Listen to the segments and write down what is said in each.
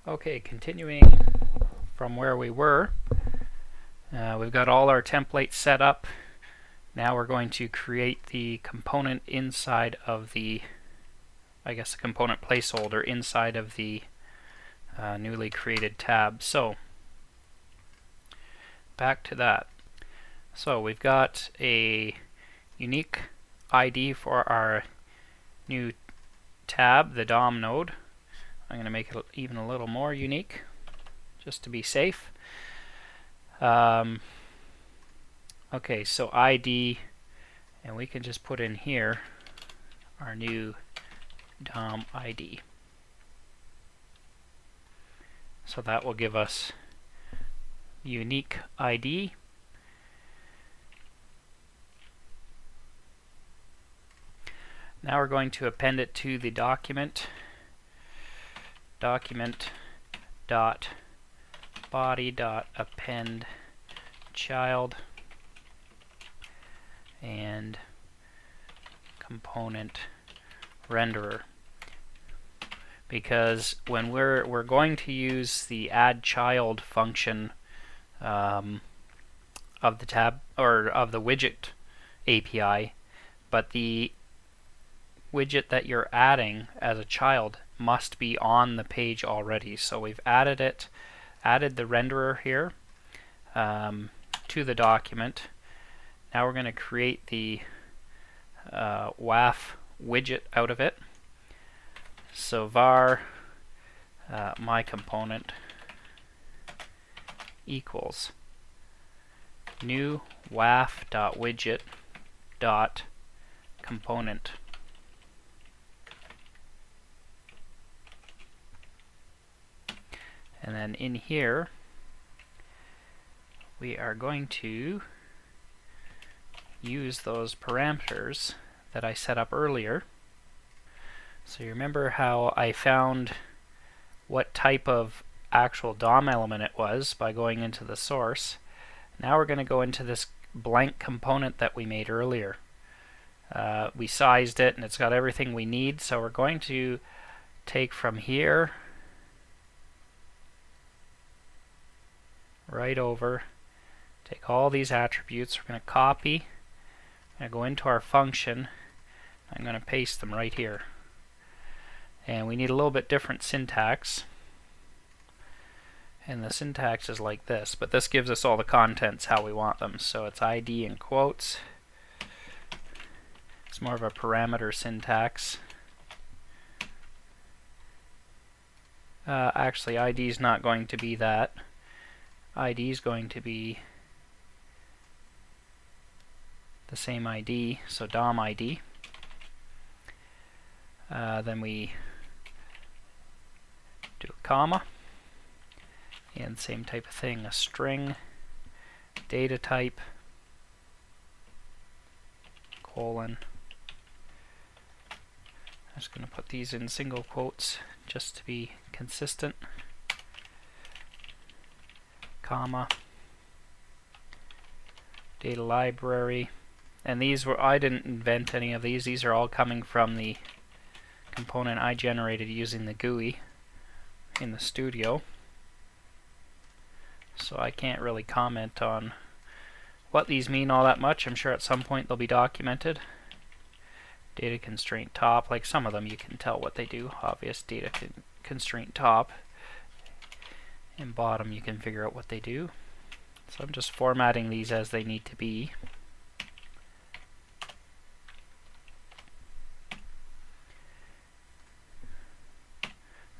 Okay, continuing from where we were, we've got all our templates set up. Now we're going to create the component inside of the, the component placeholder inside of the newly created tab. So back to that. So we've got a unique ID for our new tab, the DOM node. I'm going to make it even a little more unique, just to be safe. Okay, so ID, and we can just put in here our new DOM ID. So that will give us unique ID. Now we're going to append it to the document dot body dot append child and component renderer, because when we're going to use the add child function of the tab or of the widget API, but the widget that you're adding as a child must be on the page already. So we've added the renderer here to the document. Now we're going to create the WAF widget out of it. So var my component equals new waf.widget.component. And then in here, we are going to use those parameters that I set up earlier. So you remember how I found what type of actual DOM element it was by going into the source. Now we're going to go into this blank component that we made earlier. We sized it and it's got everything we need, so we're going to take from here right over, take all these attributes, we're going to copy, and go into our function. I'm going to paste them right here. And we need a little bit different syntax. And the syntax is like this, but this gives us all the contents how we want them. So it's ID in quotes. It's more of a parameter syntax. Actually, ID is not going to be that. ID is going to be the same ID, so DOM ID. Then we do a comma, and same type of thing, a string, data type, colon. I'm just going to put these in single quotes just to be consistent. Comma, data library, and these were, I didn't invent any of these. These are all coming from the component I generated using the GUI in the studio. So I can't really comment on what these mean all that much. I'm sure at some point they'll be documented. Data constraint top, like some of them you can tell what they do. Obvious data constraint top. And bottom you can figure out what they do. So I'm just formatting these as they need to be.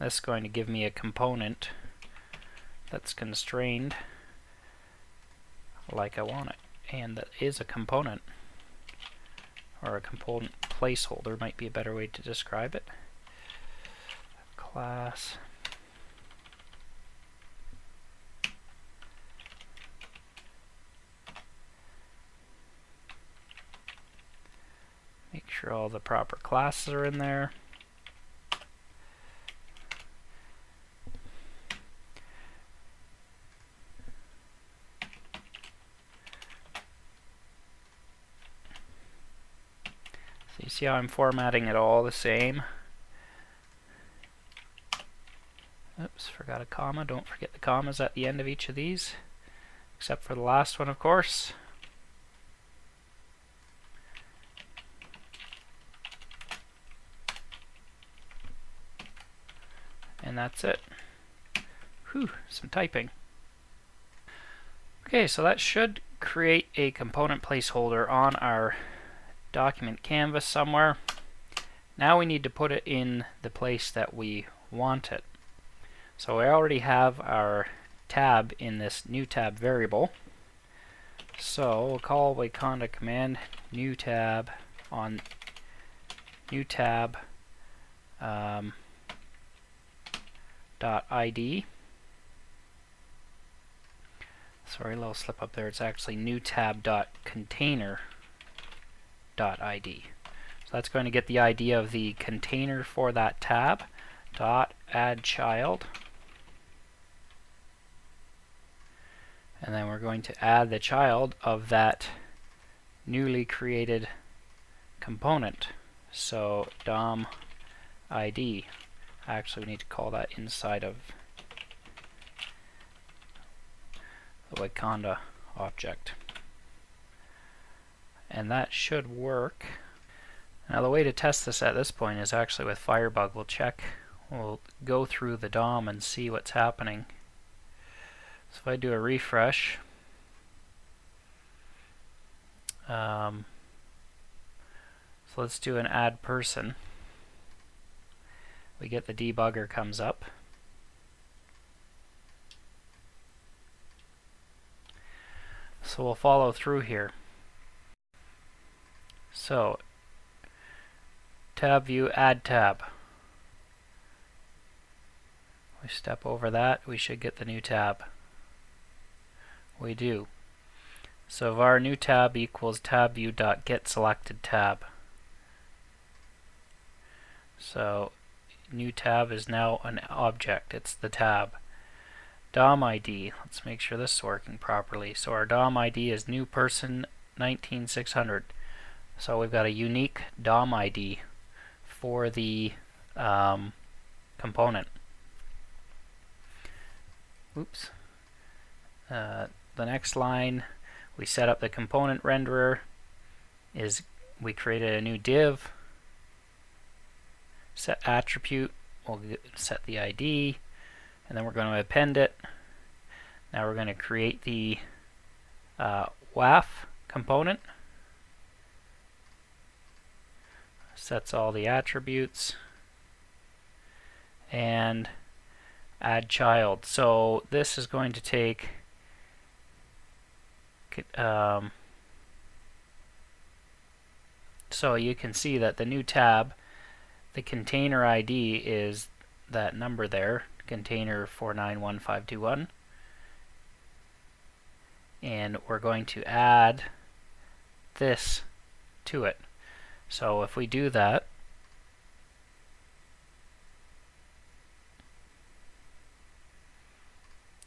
This is going to give me a component that's constrained like I want it, and that is a component, or a component placeholder might be a better way to describe it. Class make sure all the proper classes are in there. So you see how I'm formatting it all the same. Oops, forgot a comma. Don't forget the commas at the end of each of these, except for the last one, of course. And that's it. Whew, some typing. Okay, so that should create a component placeholder on our document canvas somewhere. Now we need to put it in the place that we want it. So we already have our tab in this new tab variable. So we'll call Wakanda command new tab on new tab .id. Sorry, a little slip up there. It's actually new tab.container.id. So that's going to get the ID of the container for that tab. Add child. And then we're going to add the child of that newly created component. So DOM ID. Actually, we need to call that inside of the Wakanda object. And that should work. Now the way to test this at this point is actually with Firebug. We'll go through the DOM and see what's happening. So if I do a refresh, so let's do an add person. We get the debugger comes up. So we'll follow through here. So tab view, add tab. We step over that, we should get the new tab. We do. So var new tab equals tab view dot get selected tab. So new tab is now an object. It's the tab. DOM ID. Let's make sure this is working properly. So our DOM ID is new person 19600. So we've got a unique DOM ID for the component. Oops. The next line, we set up the component renderer. We created a new div. Set attribute. We'll set the ID, and then we're going to append it. Now we're going to create the WAF component. Sets all the attributes, and add child. So this is going to take so you can see that the new tab, the container ID is that number there, container 491521, and we're going to add this to it. So if we do that,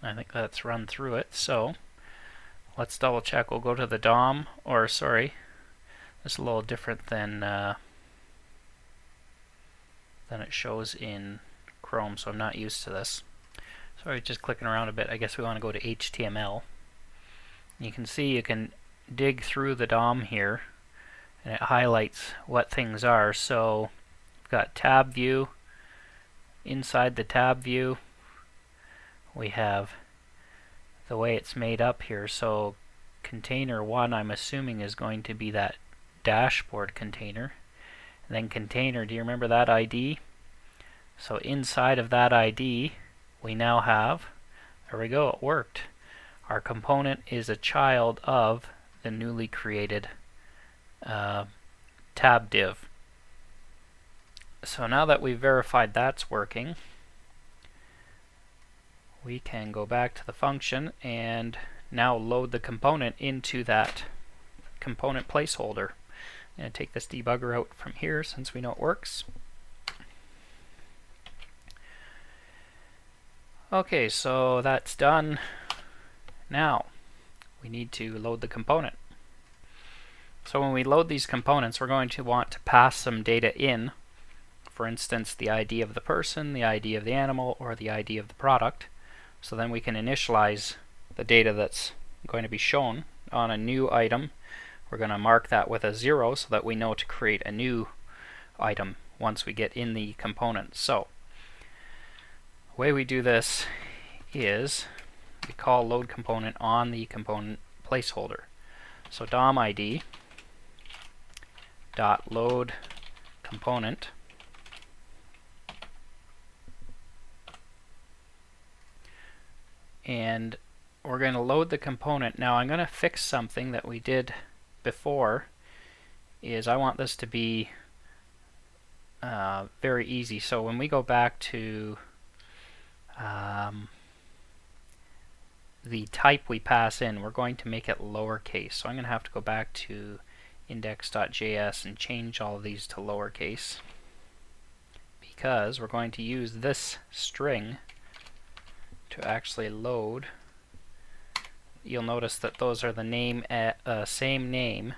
I think that's run through it. So let's double check. We'll go to the DOM, or sorry, this is a little different than it shows in Chrome, so I'm not used to this. Sorry, just clicking around a bit. I guess we want to go to HTML. You can see you can dig through the DOM here, and it highlights what things are. So we've got tab view. Inside the tab view, we have the way it's made up here. So container 1, I'm assuming, is going to be that dashboard container. And then container, do you remember that ID? So inside of that ID, we now have, there we go, it worked. Our component is a child of the newly created tab div. So now that we've verified that's working, we can go back to the function and now load the component into that component placeholder. I'm going to take this debugger out from here since we know it works. Okay, so that's done. Now we need to load the component. So when we load these components, we're going to want to pass some data in for instance, the ID of the person, the ID of the animal, or the ID of the product. So then we can initialize the data that's going to be shown on a new item. We're going to mark that with a 0 so that we know to create a new item once we get in the component. So the way we do this is we call load component on the component placeholder. So DOM ID dot load component, and we're going to load the component. Now I'm going to fix something that we did before. Is I want this to be very easy. So when we go back to the type we pass in, we're going to make it lowercase. So I'm going to have to go back to index.js and change all of these to lowercase, because we're going to use this string to actually load. You'll notice that those are the same name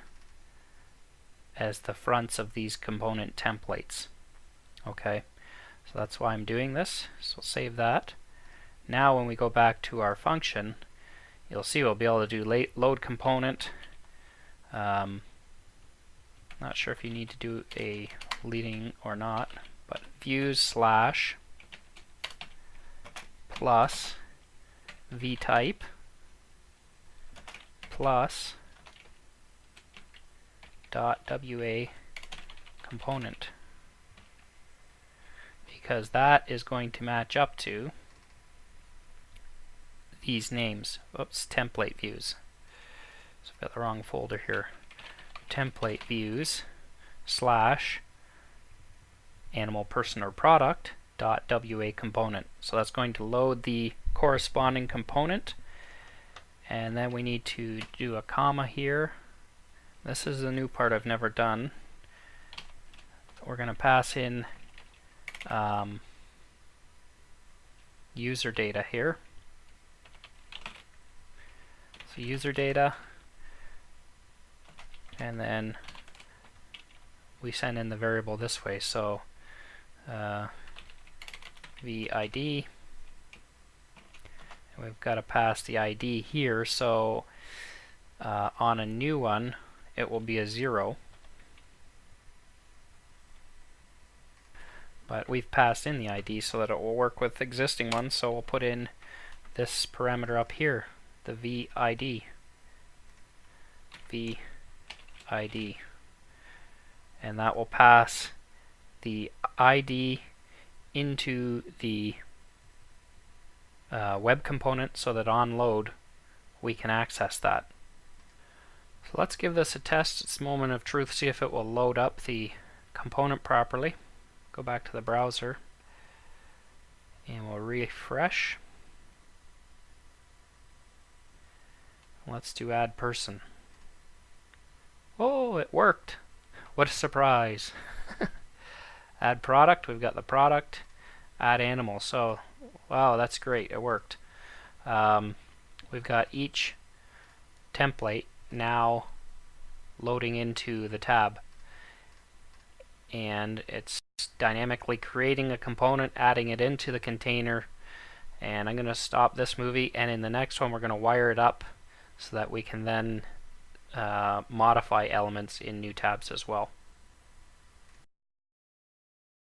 as the fronts of these component templates. Okay, so that's why I'm doing this. So save that. Now when we go back to our function, you'll see we'll be able to do load component. Not sure if you need to do a leading or not, but views slash plus vtype plus .wa component, because that is going to match up to these names. Oops, template views. So I've got the wrong folder here. Template views slash animal, person, or product .wa component. So that's going to load the corresponding component, and then we need to do a comma here. This is a new part I've never done. We're going to pass in user data here. So user data, and then we send in the variable this way. So VID, and we've got to pass the ID here. So on a new one, it will be a 0. But we've passed in the ID so that it will work with existing ones. So we'll put in this parameter up here, the VID. VID. And that will pass the ID into the web component so that on load we can access that. So let's give this a test. It's a moment of truth. See if it will load up the component properly. Go back to the browser and we'll refresh. Let's do add person. Oh, it worked. What a surprise. Add product, we've got the product. Add animal. So, wow, that's great. It worked. We've got each template now loading into the tab. And it's dynamically creating a component, adding it into the container. And I'm going to stop this movie, and in the next one we're going to wire it up so that we can then modify elements in new tabs as well.